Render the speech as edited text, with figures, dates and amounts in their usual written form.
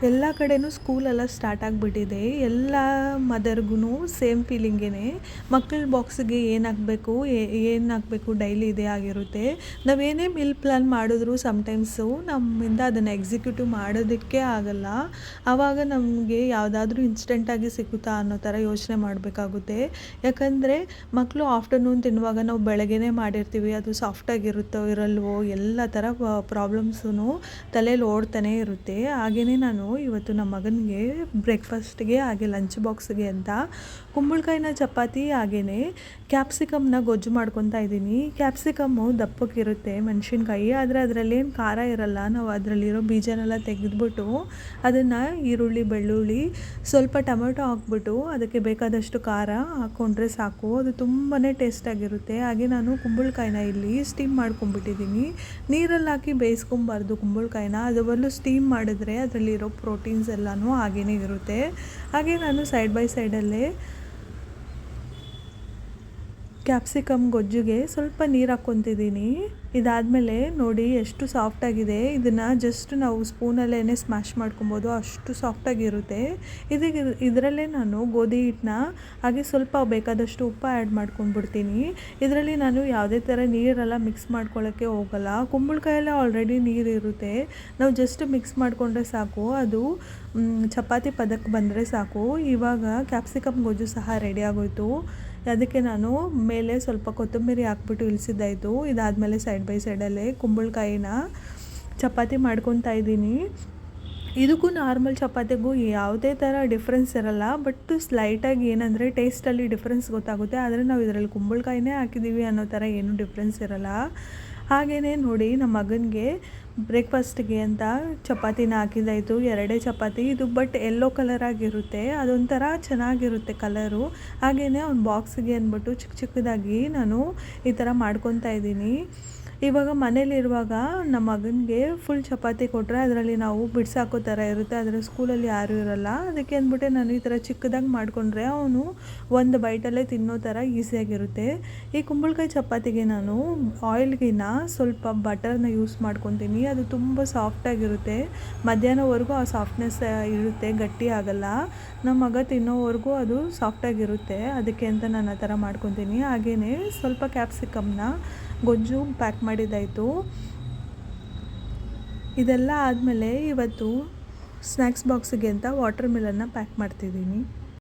ಎಲ್ಲ ಕಡೆನೂ ಸ್ಕೂಲೆಲ್ಲ ಸ್ಟಾರ್ಟ್ ಆಗಿಬಿಟ್ಟಿದೆ. ಎಲ್ಲ ಮದರ್ಗೂ ಸೇಮ್ ಫೀಲಿಂಗೇ. ಮಕ್ಕಳ ಬಾಕ್ಸಿಗೆ ಏನು ಹಾಕಬೇಕು ಡೈಲಿ ಇದೇ ಆಗಿರುತ್ತೆ. ನಾವೇನೇ ಮೀಲ್ ಪ್ಲ್ಯಾನ್ ಮಾಡಿದ್ರು ಸಮ್ಟೈಮ್ಸು ನಮ್ಮಿಂದ ಅದನ್ನು ಎಕ್ಸಿಕ್ಯೂಟಿವ್ ಮಾಡೋದಕ್ಕೆ ಆಗಲ್ಲ. ಆವಾಗ ನಮಗೆ ಯಾವುದಾದ್ರೂ ಇನ್ಸ್ಟೆಂಟಾಗಿ ಸಿಗುತ್ತಾ ಅನ್ನೋ ಥರ ಯೋಚನೆ ಮಾಡಬೇಕಾಗುತ್ತೆ. ಯಾಕಂದರೆ ಮಕ್ಕಳು ಆಫ್ಟರ್ನೂನ್ ತಿನ್ನುವಾಗ ನಾವು ಬೆಳಗ್ಗೆನೇ ಮಾಡಿರ್ತೀವಿ, ಅದು ಸಾಫ್ಟಾಗಿರುತ್ತೋ ಇರಲ್ವೋ ಎಲ್ಲ ಥರ ಪ್ರಾಬ್ಲಮ್ಸೂ ತಲೆಯಲ್ಲಿ ಓಡ್ತಾನೆ ಇರುತ್ತೆ. ಹಾಗೆಯೇ ನಾನು ಇವತ್ತು ನಮ್ಮ ಮಗನಿಗೆ ಬ್ರೇಕ್ಫಾಸ್ಟ್ಗೆ ಹಾಗೆ ಲಂಚ್ ಬಾಕ್ಸ್ಗೆ ಅಂತ ಕುಂಬಳಕಾಯಿನ ಚಪಾತಿ ಹಾಗೆಯೇ ಕ್ಯಾಪ್ಸಿಕಮ್ನ ಗೊಜ್ಜು ಮಾಡ್ಕೊತಾ ಇದ್ದೀನಿ. ಕ್ಯಾಪ್ಸಿಕಮ್ಮು ದಪ್ಪಕ್ಕಿರುತ್ತೆ ಮೆಣಸಿನ್ಕಾಯಿ, ಆದರೆ ಅದರಲ್ಲೇನು ಖಾರ ಇರಲ್ಲ. ನಾವು ಅದರಲ್ಲಿರೋ ಬೀಜನೆಲ್ಲ ತೆಗೆದ್ಬಿಟ್ಟು ಅದನ್ನು ಈರುಳ್ಳಿ, ಬೆಳ್ಳುಳ್ಳಿ, ಸ್ವಲ್ಪ ಟೊಮೆಟೊ ಹಾಕ್ಬಿಟ್ಟು ಅದಕ್ಕೆ ಬೇಕಾದಷ್ಟು ಖಾರ ಹಾಕ್ಕೊಂಡ್ರೆ ಸಾಕು, ಅದು ತುಂಬಾ ಟೇಸ್ಟಾಗಿರುತ್ತೆ. ಹಾಗೆ ನಾನು ಕುಂಬಳಕಾಯಿನ ಇಲ್ಲಿ ಸ್ಟೀಮ್ ಮಾಡ್ಕೊಂಬಿಟ್ಟಿದ್ದೀನಿ. ನೀರಲ್ಲಿ ಹಾಕಿ ಬೇಯಿಸ್ಕೊಬಾರ್ದು ಕುಂಬಳಕಾಯಿನ, ಅದು ಬದಲು ಸ್ಟೀಮ್ ಮಾಡಿದ್ರೆ ಅದರಲ್ಲಿರೋ ಪ್ರೋಟೀನ್ಸ್ ಎಲ್ಲನೂ ಹಾಗೇ ಇರುತ್ತೆ. ಹಾಗೆ ನಾನು ಸೈಡ್ ಬೈ ಸೈಡಲ್ಲೇ ಕ್ಯಾಪ್ಸಿಕಮ್ ಗೊಜ್ಜಿಗೆ ಸ್ವಲ್ಪ ನೀರು ಹಾಕ್ಕೊತಿದ್ದೀನಿ. ಇದಾದಮೇಲೆ ನೋಡಿ ಎಷ್ಟು ಸಾಫ್ಟಾಗಿದೆ. ಇದನ್ನು ಜಸ್ಟ್ ನಾವು ಸ್ಪೂನಲ್ಲೇ ಸ್ಮ್ಯಾಶ್ ಮಾಡ್ಕೊಬೋದು, ಅಷ್ಟು ಸಾಫ್ಟಾಗಿರುತ್ತೆ. ಇದರಲ್ಲೇ ನಾನು ಗೋಧಿ ಹಿಟ್ಟನ್ನ ಹಾಗೆ ಸ್ವಲ್ಪ ಬೇಕಾದಷ್ಟು ಉಪ್ಪು ಆ್ಯಡ್ ಮಾಡ್ಕೊಂಡ್ಬಿಡ್ತೀನಿ. ಇದರಲ್ಲಿ ನಾನು ಯಾವುದೇ ಥರ ನೀರೆಲ್ಲ ಮಿಕ್ಸ್ ಮಾಡ್ಕೊಳ್ಳೋಕ್ಕೆ ಹೋಗಲ್ಲ. ಕುಂಬಳಕಾಯಲ್ಲೇ ಆಲ್ರೆಡಿ ನೀರು ಇರುತ್ತೆ, ನಾವು ಜಸ್ಟ್ ಮಿಕ್ಸ್ ಮಾಡಿಕೊಂಡ್ರೆ ಸಾಕು, ಅದು ಚಪಾತಿ ಪದಕ್ಕೆ ಬಂದರೆ ಸಾಕು. ಇವಾಗ ಕ್ಯಾಪ್ಸಿಕಮ್ ಗೊಜ್ಜು ಸಹ ರೆಡಿ ಆಗೋಯಿತು. ಅದಕ್ಕೆ ನಾನು ಮೇಲೆ ಸ್ವಲ್ಪ ಕೊತ್ತಂಬರಿ ಹಾಕ್ಬಿಟ್ಟು ಇಳಿಸಿದ್ದಾಯಿತು. ಇದಾದಮೇಲೆ ಸೈಡ್ ಬೈ ಸೈಡಲ್ಲೇ ಕುಂಬಳಕಾಯಿನ ಚಪಾತಿ ಮಾಡ್ಕೊತಾ ಇದ್ದೀನಿ. ಇದಕ್ಕೂ ನಾರ್ಮಲ್ ಚಪಾತಿಗೂ ಯಾವುದೇ ಥರ ಡಿಫ್ರೆನ್ಸ್ ಇರಲ್ಲ, ಬಟ್ ಸ್ಲೈಟಾಗಿ ಏನಂದರೆ ಟೇಸ್ಟಲ್ಲಿ ಡಿಫ್ರೆನ್ಸ್ ಗೊತ್ತಾಗುತ್ತೆ. ಆದರೆ ನಾವು ಇದರಲ್ಲಿ ಕುಂಬಳಕಾಯಿನೇ ಹಾಕಿದ್ದೀವಿ ಅನ್ನೋ ಥರ ಏನೂ ಡಿಫ್ರೆನ್ಸ್ ಇರಲ್ಲ. ಹಾಗೆಯೇ ನೋಡಿ ನಮ್ಮ ಮಗನಿಗೆ ಬ್ರೇಕ್ಫಾಸ್ಟಿಗೆ ಅಂತ ಚಪಾತಿನ ಹಾಕಿದ್ದಾಯಿತು, 2 ಚಪಾತಿ. ಇದು ಬಟ್ ಯೆಲ್ಲೋ ಕಲರ್ ಆಗಿರುತ್ತೆ, ಅದೊಂಥರ ಚೆನ್ನಾಗಿರುತ್ತೆ ಕಲರು. ಹಾಗೆಯೇ ಒಂದು ಬಾಕ್ಸಿಗೆ ಅಂದ್ಬಿಟ್ಟು ಚಿಕ್ಕದಾಗಿ ನಾನು ಈ ಥರ ಮಾಡ್ಕೊತಾ ಇದ್ದೀನಿ. ಇವಾಗ ಮನೇಲಿರುವಾಗ ನಮ್ಮ ಮಗನಿಗೆ ಫುಲ್ ಚಪಾತಿ ಕೊಟ್ಟರೆ ಅದರಲ್ಲಿ ನಾವು ಬಿಡ್ಸಾಕೋ ಥರ ಇರುತ್ತೆ, ಆದರೆ ಸ್ಕೂಲಲ್ಲಿ ಯಾರೂ ಇರಲ್ಲ. ಅದಕ್ಕೆ ಅಂದ್ಬಿಟ್ಟೆ ನಾನು ಈ ಥರ ಚಿಕ್ಕದಾಗಿ ಮಾಡಿಕೊಂಡ್ರೆ ಅವನು ಒಂದು ಬೈಟಲ್ಲೇ ತಿನ್ನೋ ಥರ ಈಸಿಯಾಗಿರುತ್ತೆ. ಈ ಕುಂಬಳಕಾಯಿ ಚಪಾತಿಗೆ ನಾನು ಆಯಿಲ್ಗಿನ್ನ ಸ್ವಲ್ಪ ಬಟರ್ನ ಯೂಸ್ ಮಾಡ್ಕೊತೀನಿ, ಅದು ತುಂಬ ಸಾಫ್ಟಾಗಿರುತ್ತೆ. ಮಧ್ಯಾಹ್ನವರೆಗೂ ಆ ಸಾಫ್ಟ್ನೆಸ್ ಇರುತ್ತೆ, ಗಟ್ಟಿ ಆಗಲ್ಲ. ನಮ್ಮ ಮಗ ತಿನ್ನೋವರೆಗೂ ಅದು ಸಾಫ್ಟಾಗಿರುತ್ತೆ, ಅದಕ್ಕೆ ಅಂತ ನಾನು ಆ ಥರ ಮಾಡ್ಕೊತೀನಿ. ಹಾಗೆಯೇ ಸ್ವಲ್ಪ ಕ್ಯಾಪ್ಸಿಕಮ್ನ ಗೊಜ್ಜು ಪ್ಯಾಕ್ ಮಾಡಿದ್ದಾಯಿತು. ಇದೆಲ್ಲ ಆದಮೇಲೆ ಇವತ್ತು ಸ್ನ್ಯಾಕ್ಸ್ ಬಾಕ್ಸಿಗೆ ಅಂತ ವಾಟರ್ ಮಿಲನ್ನ ಪ್ಯಾಕ್ ಮಾಡ್ತಿದ್ದೀನಿ.